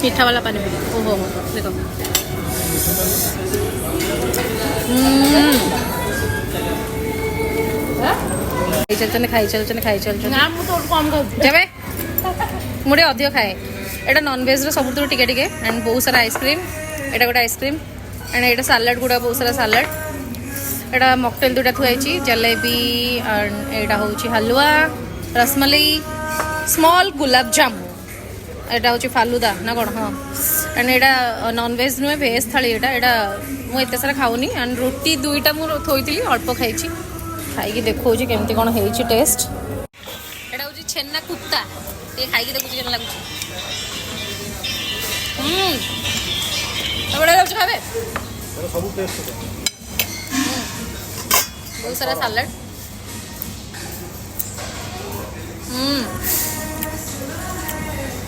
मीठा वाला पानी पूरी। ओहो देखो खाई चलते ना मु तो कम कर जब मुझे अधिक खाए एटा नॉनवेज रो सब टिके टिके एंड बहुत सारा आइसक्रीम एटा गोटे आइसक्रीम एंड एटा सालाड गुड़ा बहुत सारा सालाड एटा मॉकटेल दुटा थुआई जलेबी एंड एटा होची हलवा रसमलाई स्मॉल गुलाब जामुन एटा होची फालूदा ना कौन हाँ एंड एटा नॉनवेज नुहे भेज थाली एटा मुझे सारा खाऊनी एंड रोटी दुईटा मुझे थोड़ी अल्प खाई खाई देखो केमती कौन है टेस्ट एटा हूँ छेना कुत्ता ये खाई देखो केन लगुच बड़ा लगुच खावे बहुत सारा सालाड